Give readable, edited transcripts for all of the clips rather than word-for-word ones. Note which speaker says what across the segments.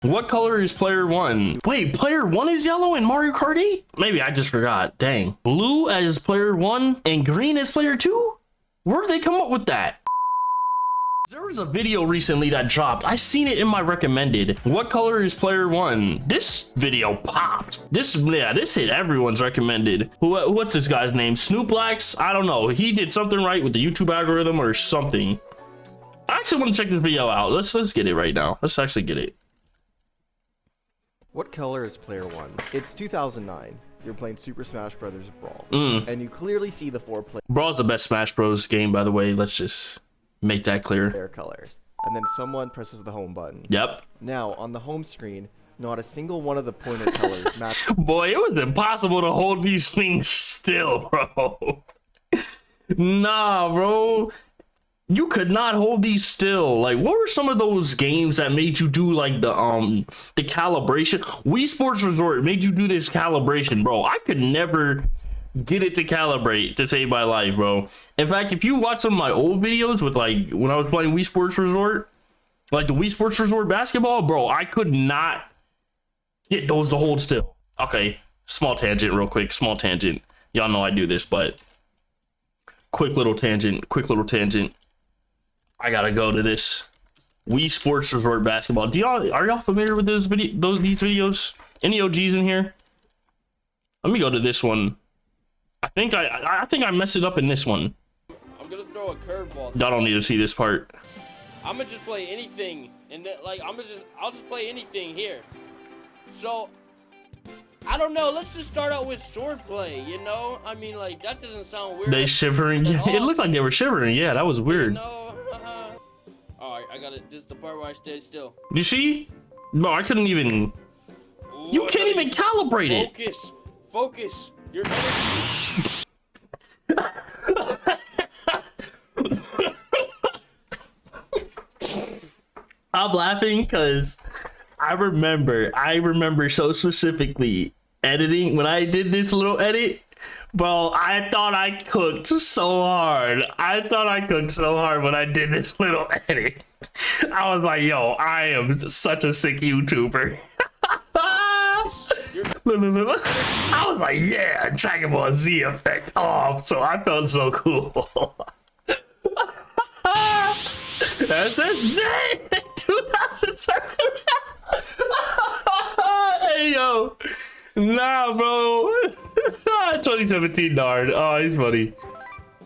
Speaker 1: What color is player 1? Wait, player 1 is yellow in Mario Kart 8? Maybe I just forgot. Dang. Blue as player 1 and green as player 2? Where did they come up with that? There was a video recently that dropped. I seen it in my recommended. What color is player 1? This video popped. This hit everyone's recommended. What's this guy's name? Snooplax? I don't know. He did something right with the YouTube algorithm or something. I actually want to check this video out. Let's get it right now. Let's actually get it.
Speaker 2: What color is player 1? It's 2009. You're playing Super Smash Bros. Brawl. And you clearly see the 4
Speaker 1: Brawl's the best Smash Bros. Game, by the way. Let's just make that clear.
Speaker 2: player colors. And then someone presses the home button.
Speaker 1: Yep.
Speaker 2: Now, on the home screen, not a single one of the pointer colors match.
Speaker 1: Boy, it was impossible to hold these things still, bro. Nah, bro. You could not hold these still. Like, what were some of those games that made you do like the calibration? Wii Sports Resort made you do this calibration, bro. I could never get it to calibrate to save my life, bro. In fact, if you watch some of my old videos with like when I was playing Wii Sports Resort, like the Wii Sports Resort basketball, bro, I could not get those to hold still. Okay, small tangent real quick, small tangent. Y'all know I do this, but quick little tangent. I gotta go to this Wii Sports Resort basketball. Are y'all familiar with these videos? Any OGs in here? Let me go to this one. I think I messed it up in this one.
Speaker 3: I'm gonna throw a curveball.
Speaker 1: Y'all don't need to see this part.
Speaker 3: I'm gonna just play anything, and like I'll just play anything here. So I don't know. Let's just start out with swordplay. You know, I mean, like that doesn't sound weird.
Speaker 1: They shivering? It looked like they were shivering. Yeah, that was weird.
Speaker 3: No. All right, I got it. This is the part where I stay still.
Speaker 1: You see? No, I couldn't even.
Speaker 3: Ooh,
Speaker 1: You can't even calibrate it.
Speaker 3: Focus. Your energy.
Speaker 1: I'm laughing because I remember so specifically editing when I did this little edit. Bro, I thought I cooked so hard. When I did this little edit. I was like, yo, I am such a sick YouTuber. I was like, yeah, Dragon Ball Z effect off. So I felt so cool. SSJ 2007. Hey, yo. Nah, bro. 2017 Nard. Oh, he's funny.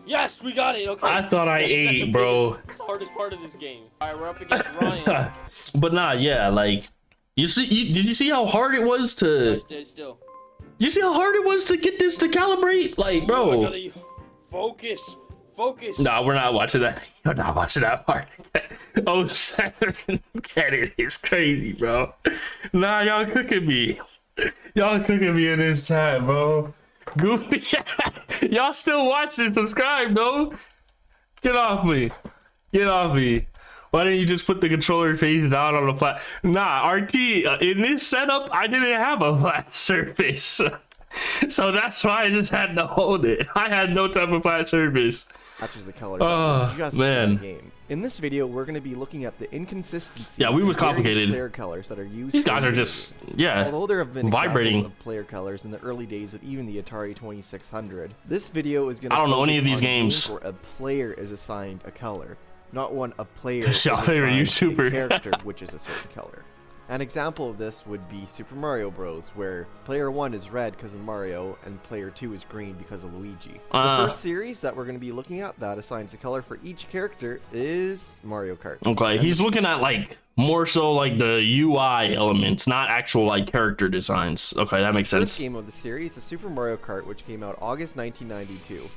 Speaker 3: Yes, we got it. Okay.
Speaker 1: I thought I ate, bro.
Speaker 3: It's the hardest part of this game. All right, we're up against Ryan.
Speaker 1: But nah, yeah, like did you see how hard it was to?
Speaker 3: Stay still.
Speaker 1: You see how hard it was to get this to calibrate, like, bro.
Speaker 3: I gotta focus.
Speaker 1: Nah, we're not watching that. You're not watching that part. Oh, 7 get it. It's crazy, bro. Nah, y'all cooking me. Y'all cooking me in this chat, bro. Goofy. Y'all still watching? Subscribe, no? Get off me. Why didn't you just put the controller face down on the flat? Nah, RT, in this setup, I didn't have a flat surface. So that's why I just had to hold it. I had no type of flat surface.
Speaker 2: Matches the colors.
Speaker 1: Oh,
Speaker 2: you guys
Speaker 1: man.
Speaker 2: the game. In this video, we're going to be looking at the inconsistencies.
Speaker 1: Yeah, we was complicated.
Speaker 2: Player colors that are used.
Speaker 1: These guys are just,
Speaker 2: games.
Speaker 1: yeah,
Speaker 2: Although there have been
Speaker 1: vibrating
Speaker 2: examples of player colors in the early days of even the Atari 2600, this video is going to.
Speaker 1: I don't know any of these games.
Speaker 2: Where a player is assigned a color, not one a player is
Speaker 1: Your favorite
Speaker 2: assigned
Speaker 1: YouTuber.
Speaker 2: a character, which is a certain color. An example of this would be Super Mario Bros, where player 1 is red because of Mario and player 2 is green because of Luigi. The first series that we're going to be looking at that assigns a color for each character is Mario Kart.
Speaker 1: Okay, he's looking at like more so like the UI elements, not actual like character designs. Okay, that makes
Speaker 2: The
Speaker 1: sense.
Speaker 2: first game of the series is Super Mario Kart, which came out August 1992.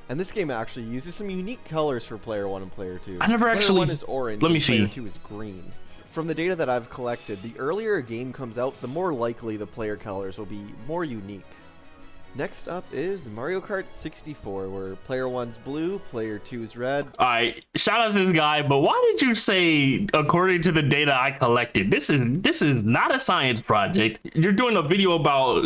Speaker 2: And this game actually uses some unique colors for player 1 and player 2.
Speaker 1: I never actually.
Speaker 2: Player 1 is orange
Speaker 1: Let me
Speaker 2: and
Speaker 1: see.
Speaker 2: player 2 is green. From the data that I've collected, the earlier a game comes out, the more likely the player colors will be more unique. Next up is Mario Kart 64, where player 1's blue, player 2's red.
Speaker 1: Alright, shout out to this guy, but why did you say according to the data I collected? This is not a science project. You're doing a video about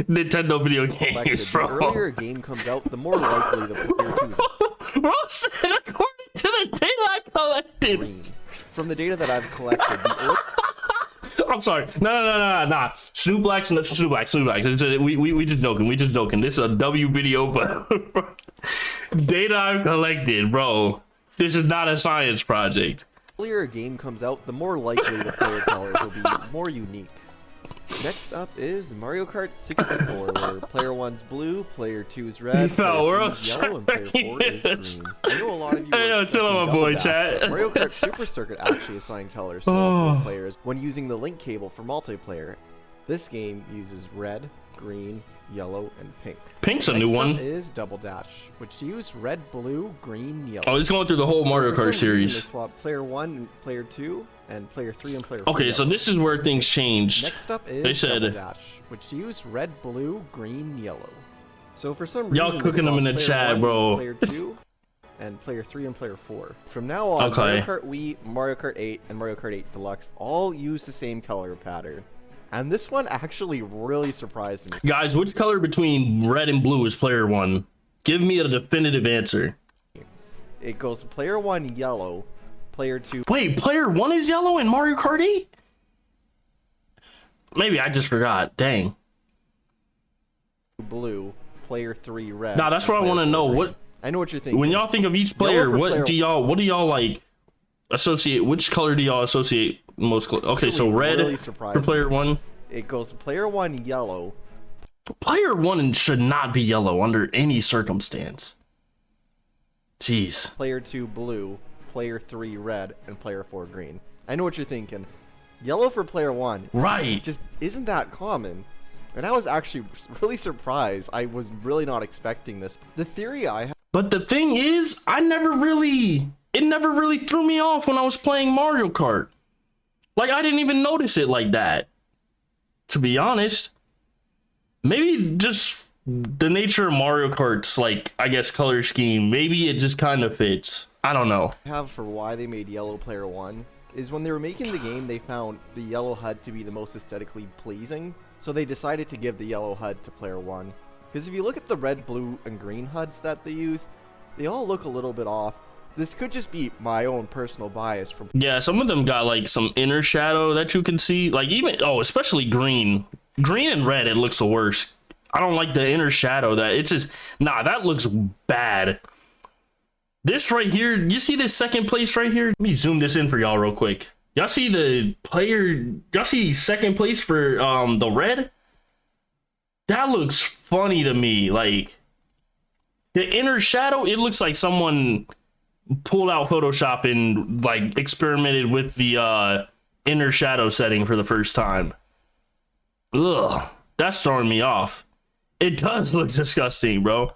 Speaker 1: Nintendo video games,
Speaker 2: The
Speaker 1: bro.
Speaker 2: earlier a game comes out, the more likely the player 2's
Speaker 1: Bro said according to the data I collected.
Speaker 2: green. From the data that I've collected, the
Speaker 1: I'm sorry. No. Snooplax and Snooplax. We just joking. We just joking. This is a W video, but data I've collected, bro. This is not a science project.
Speaker 2: The earlier a game comes out, the more likely the player colors will be more unique. Next up is Mario Kart 64, where player 1's blue, player 2's red, player 2's yellow, and player 4 is green. I know a lot of you are
Speaker 1: chill my boy,
Speaker 2: dash,
Speaker 1: chat.
Speaker 2: Mario Kart Super Circuit actually assigned colors to all 4 players when using the link cable for multiplayer. This game uses red, green, yellow, and pink.
Speaker 1: Pink's a
Speaker 2: Next
Speaker 1: new one.
Speaker 2: Up is Double Dash, which use red, blue, green, yellow.
Speaker 1: Oh, it's going through the whole Mario Kart series.
Speaker 2: They swap player 1 and player 2, and player 3 and player 4.
Speaker 1: Okay, so this is where things changed.
Speaker 2: Next up is
Speaker 1: They said
Speaker 2: Double Dash, which use red, blue, green, yellow. So for some reason,
Speaker 1: y'all cooking them in the
Speaker 2: player
Speaker 1: chat,
Speaker 2: 1,
Speaker 1: bro.
Speaker 2: Player 2, and player 3 and player 4. From now on,
Speaker 1: Okay.
Speaker 2: Mario Kart Wii, Mario Kart 8, and Mario Kart 8 Deluxe all use the same color pattern. And this one actually really surprised me.
Speaker 1: Guys, which color between red and blue is player 1? Give me a definitive answer.
Speaker 2: It goes player 1 yellow, player 2
Speaker 1: Wait, player 1 is yellow in Mario Kart 8? Maybe I just forgot. Dang.
Speaker 2: blue, player 3 red.
Speaker 1: Nah, that's
Speaker 2: and
Speaker 1: what I
Speaker 2: player
Speaker 1: want to
Speaker 2: 4
Speaker 1: know.
Speaker 2: green.
Speaker 1: What
Speaker 2: I know what you're thinking.
Speaker 1: when y'all think of each player,
Speaker 2: for
Speaker 1: what
Speaker 2: player-
Speaker 1: do y'all like associate? Which color do y'all associate most? Okay, so
Speaker 2: Actually,
Speaker 1: red
Speaker 2: really surprised
Speaker 1: for player
Speaker 2: me.
Speaker 1: 1.
Speaker 2: It goes player 1 yellow,
Speaker 1: Player 1 should not be yellow under any circumstance. Jeez.
Speaker 2: player 2 blue, player 3 red, and player 4 green. I know what you're thinking. Yellow for player 1
Speaker 1: Right.
Speaker 2: just isn't that common. And I was actually really surprised. I was really not expecting this. The theory I have
Speaker 1: But the thing is, it never really threw me off when I was playing Mario Kart. Like, I didn't even notice it like that. To be honest. Maybe just the nature of Mario Kart's, like, I guess, color scheme. Maybe it just kind of fits. I don't know.
Speaker 2: for why they made yellow player 1 is when they were making the game, they found the yellow HUD to be the most aesthetically pleasing. So they decided to give the yellow HUD to player 1. Because if you look at the red, blue, and green HUDs that they use, they all look a little bit off. This could just be my own personal bias from
Speaker 1: Yeah, some of them got, like, some inner shadow that you can see. Like, even, especially green. Green and red, it looks the worst. I don't like the inner shadow. That looks bad. This right here, you see this second place right here? Let me zoom this in for y'all real quick. Y'all see y'all see second place for the red? That looks funny to me. Like, the inner shadow, it looks like someone pulled out Photoshop and, like, experimented with the inner shadow setting for the first time. Ugh, that's throwing me off. It does look disgusting, bro.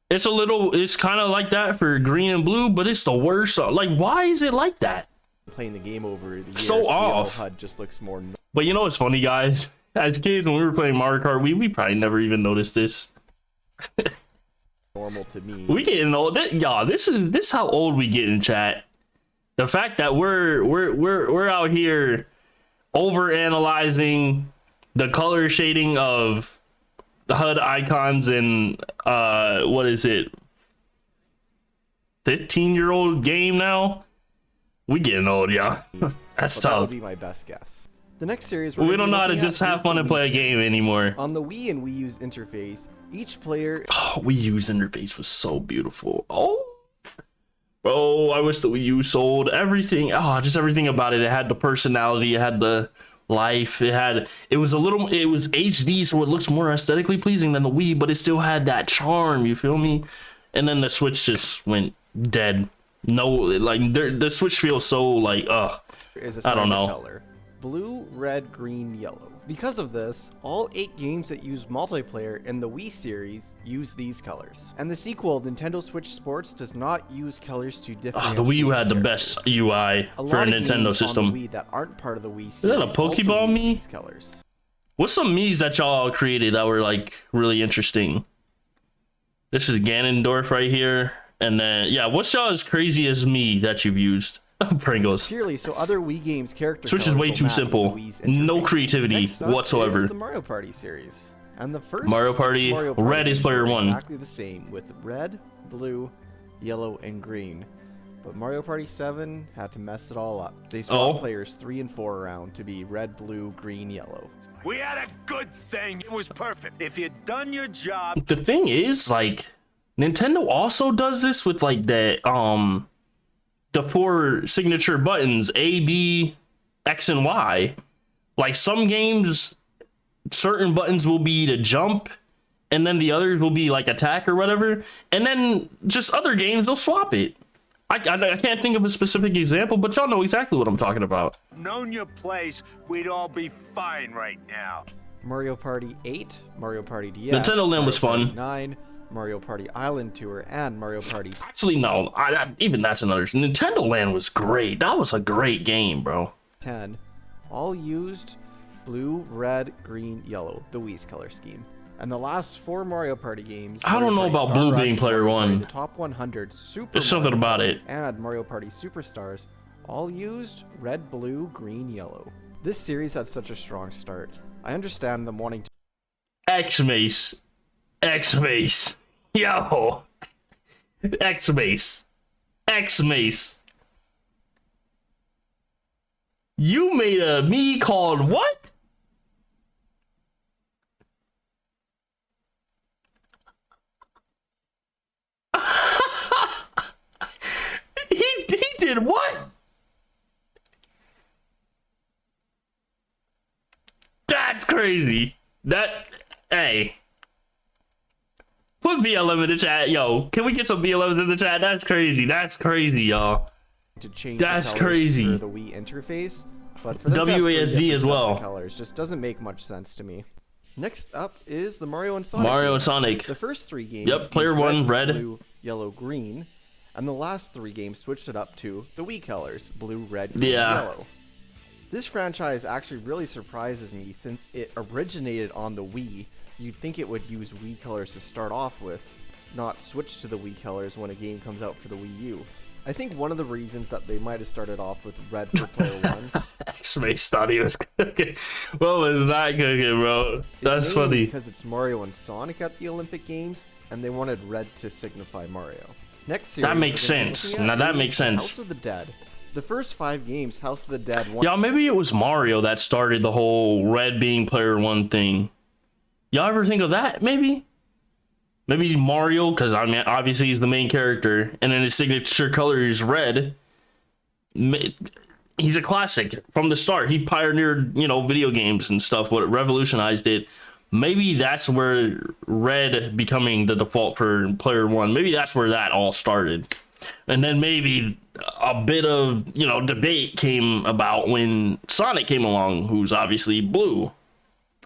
Speaker 1: It's kind of like that for green and blue, but it's the worst. Like, why is it like that?
Speaker 2: playing the game over the years.
Speaker 1: So
Speaker 2: the yellow
Speaker 1: off.
Speaker 2: HUD just looks more
Speaker 1: But you know what's funny, guys? As kids, when we were playing Mario Kart, we probably never even noticed this.
Speaker 2: normal to me.
Speaker 1: We getting old. Y'all, this is how old we get in chat. The fact that we're out here over analyzing the color shading of the HUD icons in what is it, 15-year-old game now. We getting old, y'all. That's
Speaker 2: But that would
Speaker 1: tough.
Speaker 2: be my best guess. The next series
Speaker 1: We don't know how to just have fun and play a game anymore.
Speaker 2: On the Wii and Wii U's interface, each player
Speaker 1: Oh, Wii U's interface was so beautiful. Oh, bro, I wish the Wii U sold everything. Oh, just everything about it. It had the personality. It had the life. It was HD, so it looks more aesthetically pleasing than the Wii, but it still had that charm. You feel me? And then the Switch just went dead. No, like the Switch feels so like
Speaker 2: is
Speaker 1: I don't
Speaker 2: assigned a
Speaker 1: know.
Speaker 2: color. Blue, red, green, yellow. Because of this, all 8 games that use multiplayer in the Wii series use these colors. And the sequel, Nintendo Switch Sports, does not use colors to differentiate.
Speaker 1: The Wii U had the
Speaker 2: characters.
Speaker 1: best UI
Speaker 2: A
Speaker 1: for a
Speaker 2: lot of
Speaker 1: Nintendo
Speaker 2: games
Speaker 1: system.
Speaker 2: on the Wii that aren't part of the Wii series
Speaker 1: that a
Speaker 2: also
Speaker 1: Pokeball
Speaker 2: use
Speaker 1: me?
Speaker 2: these colors.
Speaker 1: What's some Miis that y'all created that were like really interesting? This is Ganondorf right here. And then, yeah, what's y'all's craziest Mii that you've used? Pringles.
Speaker 2: Purely, so other Wii games character
Speaker 1: Switch is
Speaker 2: colors
Speaker 1: way
Speaker 2: will
Speaker 1: too
Speaker 2: match with
Speaker 1: simple.
Speaker 2: the Wii's
Speaker 1: No
Speaker 2: interface.
Speaker 1: creativity
Speaker 2: Next up
Speaker 1: whatsoever.
Speaker 2: is the Mario Party series. And the first
Speaker 1: Mario
Speaker 2: 6
Speaker 1: Party,
Speaker 2: Mario
Speaker 1: red is
Speaker 2: games
Speaker 1: player
Speaker 2: are
Speaker 1: 1.
Speaker 2: Exactly the same with red, blue, yellow, and green. But Mario Party 7 had to mess it all up. They swapped players 3 and 4 around to be red, blue, green, yellow.
Speaker 4: We had a good thing. It was perfect. If you'd done your job.
Speaker 1: The thing is, like, Nintendo also does this with like the 4 signature buttons, A, B, X, and Y. Like some games, certain buttons will be to jump, and then the others will be like attack or whatever. And then just other games, they'll swap it. I can't think of a specific example, but y'all know exactly what I'm talking about.
Speaker 4: Known your place, we'd all be fine right now.
Speaker 2: Mario Party 8, Mario Party DS,
Speaker 1: Nintendo Land was
Speaker 2: Mario
Speaker 1: fun.
Speaker 2: Party 9, Mario Party Island Tour, and Mario Party.
Speaker 1: Actually, no. Even that's another. Nintendo Land was great. That was a great game, bro.
Speaker 2: 10 all used blue, red, green, yellow, the Wii's color scheme. And the last 4 Mario Party games.
Speaker 1: I don't know
Speaker 2: Mario Party
Speaker 1: about
Speaker 2: Star
Speaker 1: blue
Speaker 2: Rush,
Speaker 1: being player
Speaker 2: Mario Party,
Speaker 1: one.
Speaker 2: The top 100 Super
Speaker 1: There's something
Speaker 2: Mario
Speaker 1: about
Speaker 2: Kart,
Speaker 1: it.
Speaker 2: and Mario Party Superstars, all used red, blue, green, yellow. This series had such a strong start. I understand them wanting to.
Speaker 1: X-Mace. X-Mace. Yo. X-Mace. X-Mace. You made a me called what? he did what? That's crazy. Hey. Put BLM in the chat, yo. Can we get some BLMs in the chat? That's crazy. That's crazy, y'all.
Speaker 2: To change
Speaker 1: That's
Speaker 2: the colors
Speaker 1: crazy.
Speaker 2: for the Wii interface, but for them to have 3
Speaker 1: WASD
Speaker 2: different
Speaker 1: as
Speaker 2: sets
Speaker 1: well.
Speaker 2: of colors just doesn't make much sense to me. Next up is the Mario and Sonic.
Speaker 1: Mario and
Speaker 2: games.
Speaker 1: Sonic.
Speaker 2: The first 3 games.
Speaker 1: Yep, player
Speaker 2: used
Speaker 1: 1, red.
Speaker 2: blue, yellow, green, and the last 3 games switched it up to the Wii colors: blue, red, green, yellow. This franchise actually really surprises me since it originated on the Wii. You'd think it would use Wii colors to start off with, not switch to the Wii colors when a game comes out for the Wii U. I think one of the reasons that they might have started off with red for player 1
Speaker 1: X-Mace thought he was cooking. What was that cooking, bro? That's
Speaker 2: is mainly
Speaker 1: funny.
Speaker 2: because it's Mario and Sonic at the Olympic Games, and they wanted red to signify Mario. Next series
Speaker 1: That makes
Speaker 2: we're gonna be
Speaker 1: sense.
Speaker 2: looking at
Speaker 1: Now that
Speaker 2: is
Speaker 1: makes sense.
Speaker 2: House of the Dead. The first 5 games, House of the Dead won.
Speaker 1: Y'all, maybe it was Mario that started the whole red being player 1 thing. Y'all ever think of that, maybe? Maybe Mario, because I mean, obviously he's the main character, and then his signature color is red. He's a classic from the start. He pioneered, video games and stuff, what revolutionized it. Maybe that's where red becoming the default for player 1. Maybe that's where that all started. And then maybe a bit of, debate came about when Sonic came along, who's obviously blue.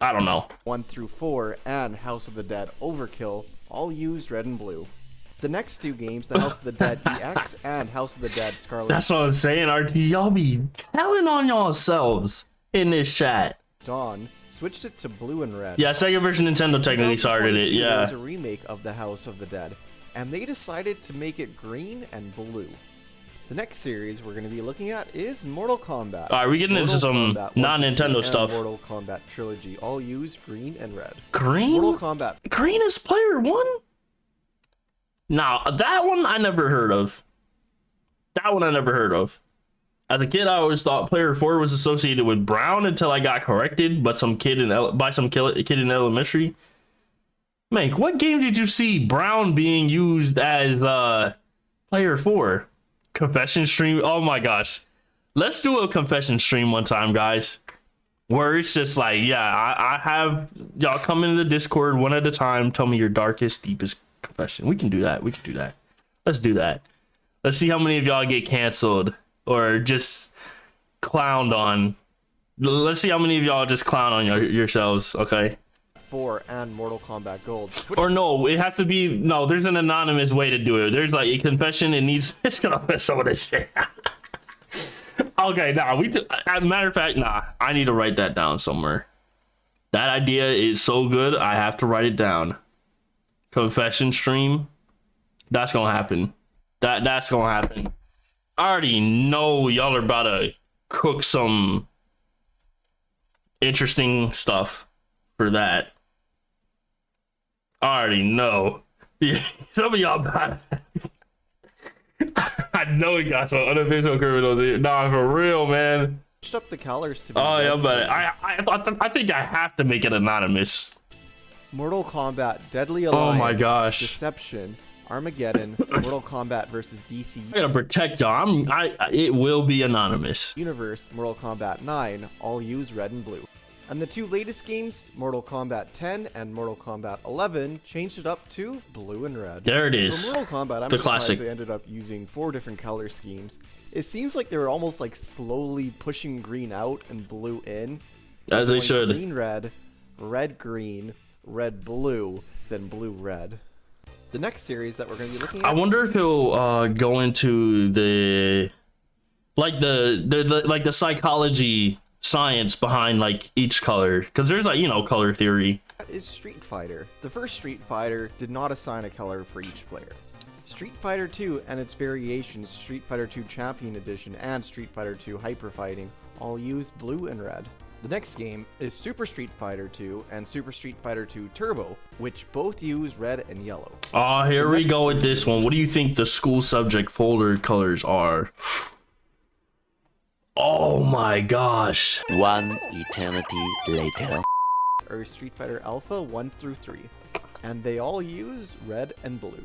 Speaker 1: I don't know.
Speaker 2: 1 through 4 and House of the Dead Overkill all used red and blue. The next 2 games, the House of the Dead EX and House of the Dead Scarlet
Speaker 1: That's what I'm saying, RT. Y'all be telling on yourselves in this chat.
Speaker 2: Dawn, switched it to blue and red.
Speaker 1: Yeah, Sega version Nintendo technically started it.
Speaker 2: 2022, There was
Speaker 1: Yeah.
Speaker 2: a remake of the House of the Dead, and they decided to make it green and blue. The next series we're going to be looking at is Mortal Kombat.
Speaker 1: All right, we getting into
Speaker 2: Mortal
Speaker 1: some
Speaker 2: Kombat 1, 2, 3,
Speaker 1: non-Nintendo
Speaker 2: and
Speaker 1: stuff.
Speaker 2: Mortal Kombat Trilogy, all use green and red.
Speaker 1: Green?
Speaker 2: Mortal Kombat.
Speaker 1: Green is player 1? Nah, that one I never heard of. As a kid, I always thought player 4 was associated with brown until I got corrected by some kid in elementary. Mike, what game did you see brown being used as player 4? Confession stream? Oh my gosh. Let's do a confession stream one time, guys. Where it's just like, yeah, I have y'all come into the Discord one at a time. Tell me your darkest, deepest confession. We can do that. Let's do that. Let's see how many of y'all get canceled or just clowned on. Let's see how many of y'all just clown on yourselves, okay?
Speaker 2: 4 and Mortal Kombat Gold.
Speaker 1: Or no, it has to be, no, there's an anonymous way to do it. There's like a confession, it's gonna miss some of this shit. Okay, matter of fact, I need to write that down somewhere. That idea is so good, I have to write it down. Confession stream, that's gonna happen. That's gonna happen. I already know y'all are about to cook some interesting stuff for that. I already know. Yeah, some of y'all about I I know he got some unofficial criminals here. Nah, for real, man.
Speaker 2: Switched up the colors to be
Speaker 1: Oh yeah,
Speaker 2: red
Speaker 1: but
Speaker 2: and
Speaker 1: I think I have to make it anonymous.
Speaker 2: Mortal Kombat, Deadly
Speaker 1: Oh
Speaker 2: Alliance,
Speaker 1: my gosh.
Speaker 2: Deception, Armageddon, Mortal Kombat versus DC
Speaker 1: I gotta protect y'all. It will be anonymous.
Speaker 2: Universe, Mortal Kombat 9, all use red and blue. And the two latest games, Mortal Kombat 10 and Mortal Kombat 11, changed it up to blue and red.
Speaker 1: There it is.
Speaker 2: For Mortal Kombat, I'm
Speaker 1: The
Speaker 2: surprised
Speaker 1: classic.
Speaker 2: they ended up using 4 different color schemes. It seems like they were almost like slowly pushing green out and blue in.
Speaker 1: As they
Speaker 2: Going
Speaker 1: should.
Speaker 2: Green red, red green, red blue, then blue red. The next series that we're going to be looking at.
Speaker 1: I wonder if he'll go into the like the psychology science behind like each color, because there's like, you know, color theory.
Speaker 2: That is Street Fighter. The first Street Fighter did not assign a color for each player. Street Fighter 2 and its variations, Street Fighter 2 Champion Edition and Street Fighter 2 Hyper Fighting, all use blue and red. The next game is Super Street Fighter 2 and Super Street Fighter 2 Turbo, which both use red and yellow.
Speaker 1: Oh, here
Speaker 2: The
Speaker 1: we
Speaker 2: next
Speaker 1: go with
Speaker 2: three
Speaker 1: this one. What do you think the school subject folder colors are? Oh my gosh.
Speaker 5: One eternity later.
Speaker 2: Are Street Fighter Alpha 1 through 3, and they all use red and blue.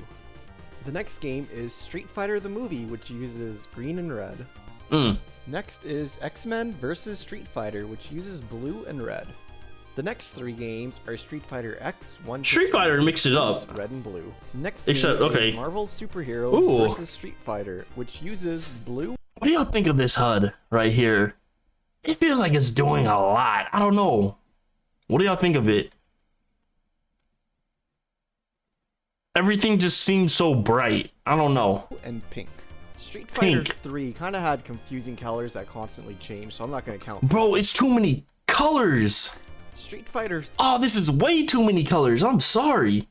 Speaker 2: The next game is Street Fighter the Movie, which uses green and red. Next is X-Men vs. Street Fighter, which uses blue and red. The next 3 games are Street Fighter X 1 to
Speaker 1: Street
Speaker 2: 3,
Speaker 1: Fighter mix it up.
Speaker 2: uses red and blue. Next
Speaker 1: Except,
Speaker 2: game
Speaker 1: okay.
Speaker 2: is Marvel Superheroes
Speaker 1: Ooh.
Speaker 2: vs. Street Fighter, which uses blue.
Speaker 1: What do y'all think of this HUD right here? It feels like it's doing a lot. I don't know. What do y'all think of it? Everything just seems so bright. I don't know.
Speaker 2: And pink. Street Fighter
Speaker 1: Pink.
Speaker 2: 3 kind of had confusing colors that constantly changed, so I'm not going to count.
Speaker 1: Bro, it's too many colors.
Speaker 2: Street Fighter.
Speaker 1: Oh, this is way too many colors. I'm sorry.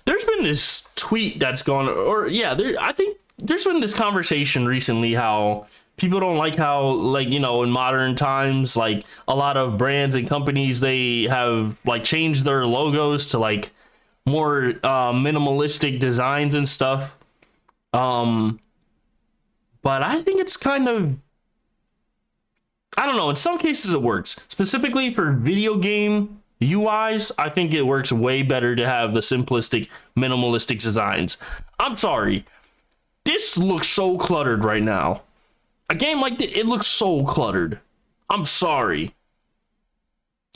Speaker 1: There's been this tweet that's gone, or yeah, I think there's been this conversation recently how people don't like how, like, you know, in modern times, like a lot of brands and companies, they have like changed their logos to like more minimalistic designs and stuff. But I think it's kind of, I don't know, in some cases it works. Specifically for video game UIs, I think it works way better to have the simplistic, minimalistic designs. I'm sorry. This looks so cluttered right now. A game like this, it looks so cluttered. I'm sorry.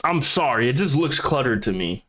Speaker 1: It just looks cluttered to me.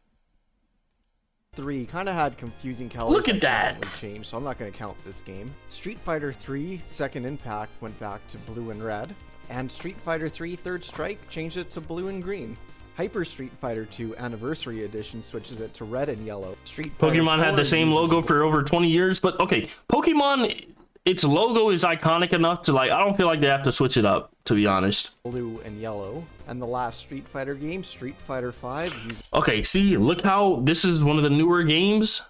Speaker 2: 3 kind of had confusing colors.
Speaker 1: Look at that.
Speaker 2: Constantly changed, so I'm not going to count this game. Street Fighter 3 Second Impact went back to blue and red, and Street Fighter 3 Third Strike changed it to blue and green. Hyper Street Fighter 2 Anniversary Edition switches it to red and yellow. Street Fighter
Speaker 1: Pokemon had
Speaker 2: 4
Speaker 1: the same
Speaker 2: uses
Speaker 1: logo for over 20 years, but okay, Pokemon, its logo is iconic enough to, like, I don't feel like they have to switch it up, to be honest.
Speaker 2: blue and yellow. And the last Street Fighter game, Street Fighter 5, uses
Speaker 1: Okay, see, look how this is one of the newer games.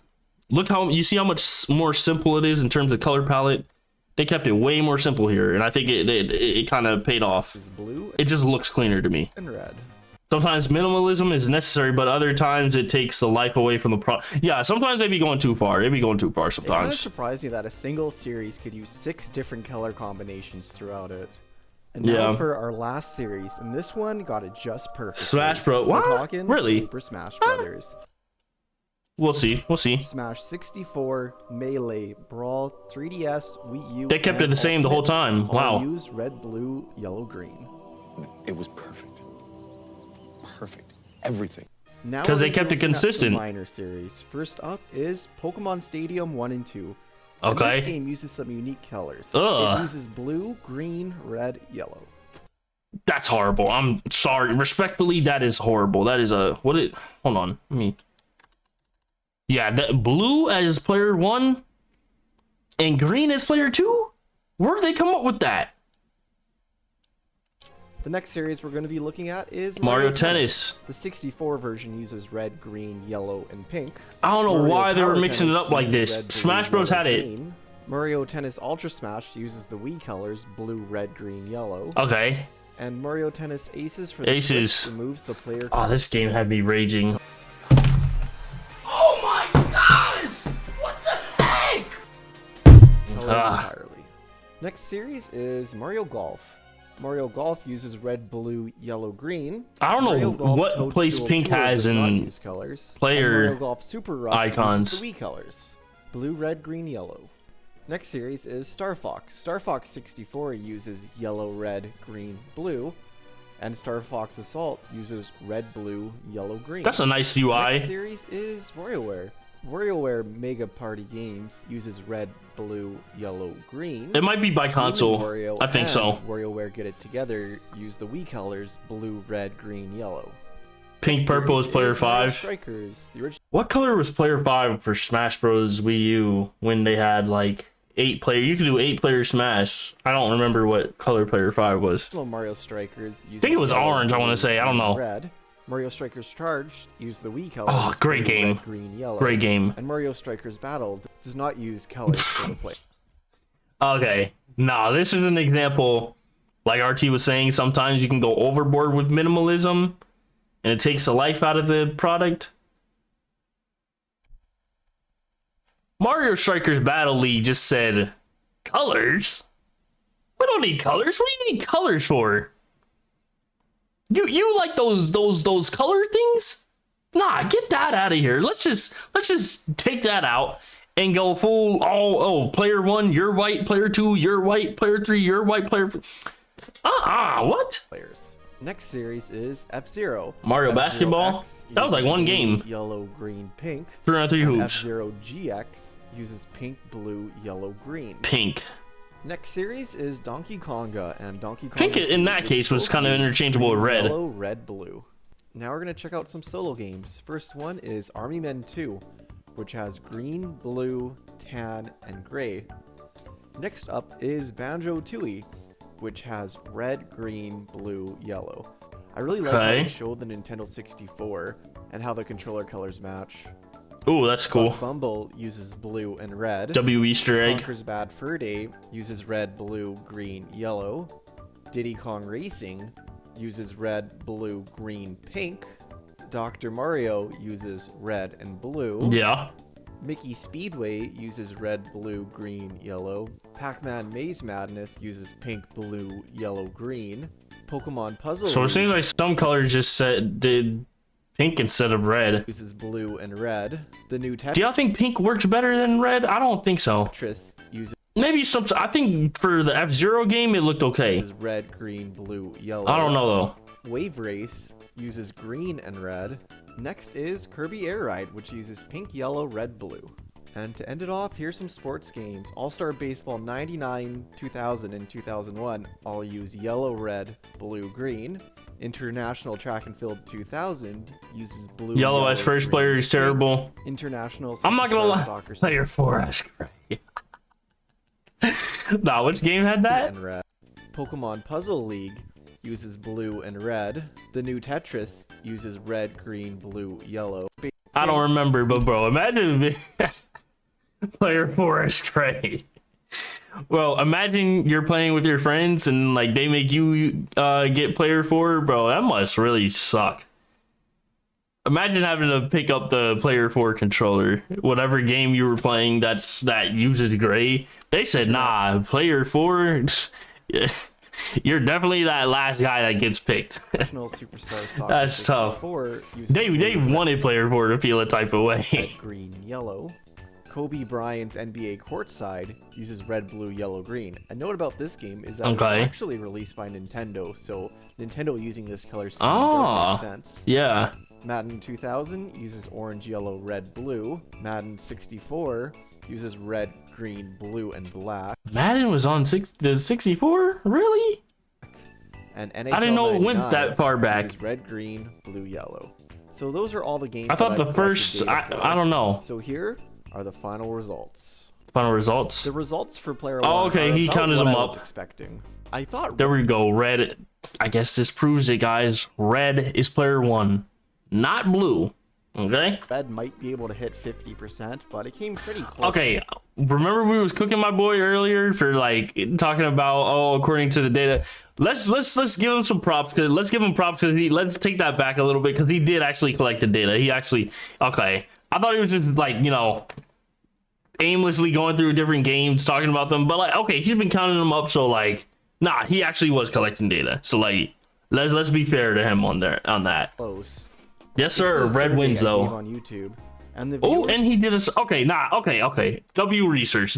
Speaker 1: Look how, you see how much more simple it is in terms of color palette. They kept it way more simple here, and I think it kind of paid off.
Speaker 2: blue
Speaker 1: It just looks cleaner to me.
Speaker 2: and red.
Speaker 1: Sometimes minimalism is necessary, but other times it takes the life away from the pro. Yeah, sometimes they be going too far. They be going too far
Speaker 2: It kind of
Speaker 1: sometimes.
Speaker 2: surprised me that a single series could use 6 different color combinations throughout it. And now
Speaker 1: Yeah.
Speaker 2: for our last series, and this one got it just perfect.
Speaker 1: Smash Bros.
Speaker 2: We're
Speaker 1: What?
Speaker 2: talking
Speaker 1: Really?
Speaker 2: Super Smash Brothers.
Speaker 1: We'll see. We'll see.
Speaker 2: Smash 64, Melee, Brawl, 3DS, Wii U.
Speaker 1: They kept it
Speaker 2: and
Speaker 1: the same the whole
Speaker 2: Ultimate
Speaker 1: time.
Speaker 2: all
Speaker 1: Wow.
Speaker 2: use red, blue, yellow, green.
Speaker 6: It was perfect. Perfect. Everything.
Speaker 2: Now
Speaker 1: 'Cause
Speaker 2: we're
Speaker 1: they
Speaker 2: gonna be
Speaker 1: kept it
Speaker 2: looking at some
Speaker 1: consistent.
Speaker 2: Minor series. First up is Pokemon Stadium 1 and 2.
Speaker 1: Okay.
Speaker 2: And this game uses some unique colors.
Speaker 1: Ugh.
Speaker 2: It uses blue, green, red, yellow.
Speaker 1: That's horrible. I'm sorry. Respectfully, that is horrible. That is a hold on. Yeah, that blue as player 1 and green as player 2? Where did they come up with that?
Speaker 2: The next series we're going to be looking at is
Speaker 1: Mario Tennis.
Speaker 2: The 64 version uses red, green, yellow, and pink.
Speaker 1: I don't know
Speaker 2: Mario
Speaker 1: why they were
Speaker 2: Power
Speaker 1: mixing it
Speaker 2: Tennis
Speaker 1: up like
Speaker 2: uses
Speaker 1: this.
Speaker 2: red, blue,
Speaker 1: Smash Bros
Speaker 2: yellow,
Speaker 1: had it.
Speaker 2: green. Mario Tennis Ultra Smash uses the Wii colors blue, red, green, yellow.
Speaker 1: Okay.
Speaker 2: And Mario Tennis Aces for the
Speaker 1: Aces.
Speaker 2: Switch removes the player.
Speaker 1: Oh, this game had me raging. Oh my gosh! What the heck?
Speaker 2: Colors entirely. Next series is Mario Golf. Mario Golf uses red, blue, yellow, green.
Speaker 1: I don't
Speaker 2: Mario
Speaker 1: know
Speaker 2: Golf
Speaker 1: what
Speaker 2: Toadstool
Speaker 1: place Pink
Speaker 2: Tour
Speaker 1: has
Speaker 2: does not
Speaker 1: in
Speaker 2: use colors.
Speaker 1: player
Speaker 2: And Mario Golf Super Rush
Speaker 1: icons.
Speaker 2: uses the Wii colors. Blue, red, green, yellow. Next series is Star Fox. Star Fox 64 uses yellow, red, green, blue. And Star Fox Assault uses red, blue, yellow, green.
Speaker 1: That's a nice UI.
Speaker 2: Next series is WarioWare. WarioWare Mega Party Games uses red, blue, yellow, green.
Speaker 1: It might be by console.
Speaker 2: Wario
Speaker 1: I think
Speaker 2: and
Speaker 1: so.
Speaker 2: WarioWare Get It Together use the Wii colors blue, red, green, yellow.
Speaker 1: Pink, purple is player
Speaker 2: Mario
Speaker 1: 5.
Speaker 2: Strikers. The original
Speaker 1: What color was player 5 for Smash Bros. Wii U when they had like 8 player? You could do 8 player Smash. I don't remember what color player 5 was.
Speaker 2: Mario Strikers uses
Speaker 1: I think it was
Speaker 2: yellow,
Speaker 1: orange, I want
Speaker 2: blue,
Speaker 1: to say. I don't
Speaker 2: green,
Speaker 1: know.
Speaker 2: Red. Mario Strikers Charged use the Wii colors.
Speaker 1: Oh, great
Speaker 2: blue,
Speaker 1: game.
Speaker 2: Red, green, yellow.
Speaker 1: Great game.
Speaker 2: And Mario Strikers Battle does not use colors for the play.
Speaker 1: Okay. Nah, this is an example. Like RT was saying, sometimes you can go overboard with minimalism and it takes the life out of the product. Mario Strikers Battle League just said, colors? We don't need colors. What do you need colors for? You like those color things? Nah, get that out of here. Let's just take that out and go full player 1, you're white, player 2, you're white, player 3, you're white, player what?
Speaker 2: Players. Next series is F-Zero.
Speaker 1: Mario
Speaker 2: F-Zero
Speaker 1: Basketball?
Speaker 2: X
Speaker 1: That was like
Speaker 2: uses
Speaker 1: one
Speaker 2: blue,
Speaker 1: game.
Speaker 2: Yellow, green, pink.
Speaker 1: 3-on-3
Speaker 2: And
Speaker 1: hoops.
Speaker 2: F-Zero GX uses pink, blue, yellow, green.
Speaker 1: Pink.
Speaker 2: Next series is Donkey Konga, and Donkey Konga
Speaker 1: Pink in
Speaker 2: 2
Speaker 1: that
Speaker 2: uses
Speaker 1: case was
Speaker 2: both
Speaker 1: kind of
Speaker 2: blues,
Speaker 1: interchangeable with
Speaker 2: green,
Speaker 1: red.
Speaker 2: Yellow, red, blue. Now we're gonna check out some solo games. First one is Army Men 2, which has green, blue, tan, and gray. Next up is Banjo Tooie, which has red, green, blue, yellow. I really like how
Speaker 1: Okay.
Speaker 2: they showed the Nintendo 64 and how the controller colors match.
Speaker 1: Ooh, that's cool.
Speaker 2: Buck Bumble uses blue and red.
Speaker 1: W Easter egg.
Speaker 2: Conker's Bad Fur Day uses red, blue, green, yellow. Diddy Kong Racing uses red, blue, green, pink. Dr. Mario uses red and blue.
Speaker 1: Yeah.
Speaker 2: Mickey Speedway uses red, blue, green, yellow. Pac-Man Maze Madness uses pink, blue, yellow, green. Pokemon Puzzle
Speaker 1: So it
Speaker 2: League
Speaker 1: seems like some colors just did pink instead of red.
Speaker 2: uses blue and red. The new
Speaker 1: Do y'all think pink works better than red? I don't think so.
Speaker 2: Tetris uses
Speaker 1: Maybe some. I think for the F-Zero game, it looked okay.
Speaker 2: red, green, blue, yellow.
Speaker 1: I don't know though.
Speaker 2: Wave Race uses green and red. Next is Kirby Air Ride, which uses pink, yellow, red, blue. And to end it off, here's some sports games. All-Star Baseball 99, 2000, and 2001 all use yellow, red, blue, green. International Track and Field 2000 uses blue,
Speaker 1: Yellow as first
Speaker 2: green,
Speaker 1: player is
Speaker 2: pink.
Speaker 1: terrible.
Speaker 2: International
Speaker 1: I'm not gonna
Speaker 2: Superstar
Speaker 1: lie.
Speaker 2: Soccer
Speaker 1: Player 4 is great. Nah, which game had that?
Speaker 2: and red. Pokemon Puzzle League uses blue and red. The new Tetris uses red, green, blue, yellow.
Speaker 1: I don't remember, but bro, imagine player 4 is great. Well, imagine you're playing with your friends and like they make you get player 4, bro. That must really suck. Imagine having to pick up the player 4 controller, whatever game you were playing that uses gray. They said, nah, player 4. You're definitely that last guy that gets picked.
Speaker 2: National Superstar Soccer
Speaker 1: That's tough.
Speaker 2: 64 uses
Speaker 1: They
Speaker 2: blue,
Speaker 1: wanted player 4 to feel a type of way.
Speaker 2: red, green, yellow. Kobe Bryant's NBA Courtside uses red, blue, yellow, green. A note about this game is that it
Speaker 1: Okay.
Speaker 2: was actually released by Nintendo, so Nintendo using this color scheme
Speaker 1: Ah.
Speaker 2: does make sense.
Speaker 1: Yeah.
Speaker 2: Madden 2000 uses orange, yellow, red, blue. Madden 64 uses red, green, blue, and black.
Speaker 1: Madden was on the 64? Really?
Speaker 2: And NHL
Speaker 1: I didn't know it went
Speaker 2: 99
Speaker 1: that far back.
Speaker 2: uses red, green, blue, yellow. So those are all the games.
Speaker 1: I thought
Speaker 2: that
Speaker 1: the
Speaker 2: I've collected
Speaker 1: first,
Speaker 2: data for.
Speaker 1: I don't know.
Speaker 2: So here are the final results.
Speaker 1: Final results.
Speaker 2: The results for player
Speaker 1: Oh,
Speaker 2: 1
Speaker 1: okay,
Speaker 2: are
Speaker 1: he
Speaker 2: about
Speaker 1: counted
Speaker 2: what
Speaker 1: them
Speaker 2: I was
Speaker 1: up.
Speaker 2: expecting. I thought
Speaker 1: There we go. Red. I guess this proves it, guys. Red is player 1, not blue. Okay?
Speaker 2: red might be able to hit 50%, but it came pretty close.
Speaker 1: Okay. Remember we was cooking my boy earlier for like talking about according to the data. Let's give him some props because let's take that back a little bit because he did actually collect the data. He actually I thought he was just like aimlessly going through different games talking about them, but like, okay, he's been counting them up, so like, nah, he actually was collecting data. So like, let's be fair to him on that.
Speaker 2: Close.
Speaker 1: Yes, sir. Red wins though.
Speaker 2: On YouTube. And the
Speaker 1: Oh, and he did a okay. W research.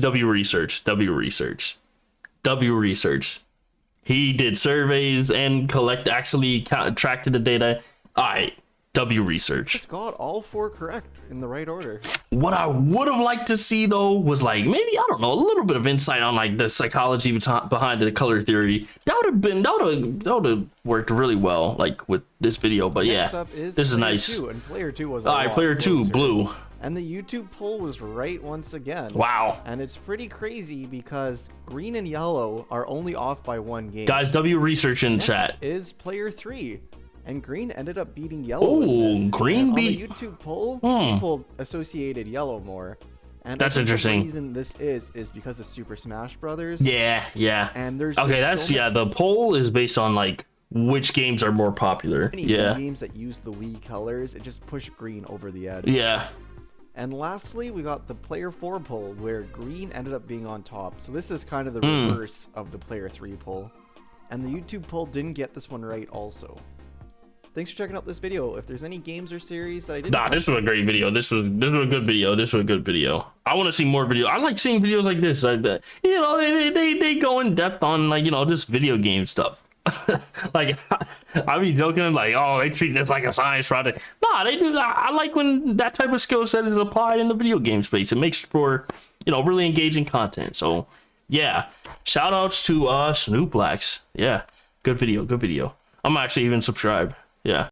Speaker 1: He did surveys and tracked the data. All right, W research.
Speaker 2: It's got all 4 correct in the right order.
Speaker 1: What I would have liked to see though was like maybe, I don't know, a little bit of insight on like the psychology behind the color theory. That would have worked really well like with this video. But
Speaker 2: Next
Speaker 1: yeah,
Speaker 2: up is
Speaker 1: this is
Speaker 2: player
Speaker 1: nice.
Speaker 2: 2, and player 2 was
Speaker 1: All right, player 2, blue.
Speaker 2: And the YouTube poll was right once again.
Speaker 1: Wow.
Speaker 2: And it's pretty crazy because green and yellow are only off by 1 game.
Speaker 1: Guys, W research in
Speaker 2: Next
Speaker 1: chat.
Speaker 2: is player 3. And green ended up beating yellow.
Speaker 1: Oh, green beat.
Speaker 2: On the YouTube poll, people associated yellow more. And
Speaker 1: That's
Speaker 2: I think
Speaker 1: interesting.
Speaker 2: The reason this is because of Super Smash Bros.
Speaker 1: Yeah.
Speaker 2: And there's
Speaker 1: Okay,
Speaker 2: just so
Speaker 1: the poll is based on like which games are more popular.
Speaker 2: many
Speaker 1: Yeah.
Speaker 2: games that use the Wii colors. It just pushed green over the edge.
Speaker 1: Yeah.
Speaker 2: And lastly, we got the player 4 poll where green ended up being on top. So this is kind of the reverse of the player 3 poll. And the YouTube poll didn't get this one right also. Thanks for checking out this video. If there's any games or series that I didn't...
Speaker 1: Nah, this was a great video. This was a good video. I want to see more videos. I like seeing videos like this. Like that. You know, they go in depth on like, you know, just video game stuff. Like I be joking like, oh, they treat this like a science project. Nah, they do. I like when that type of skill set is applied in the video game space. It makes for, you know, really engaging content. So yeah, shout outs to Snooplax. Yeah, good video. I'm actually even subscribed. Yeah.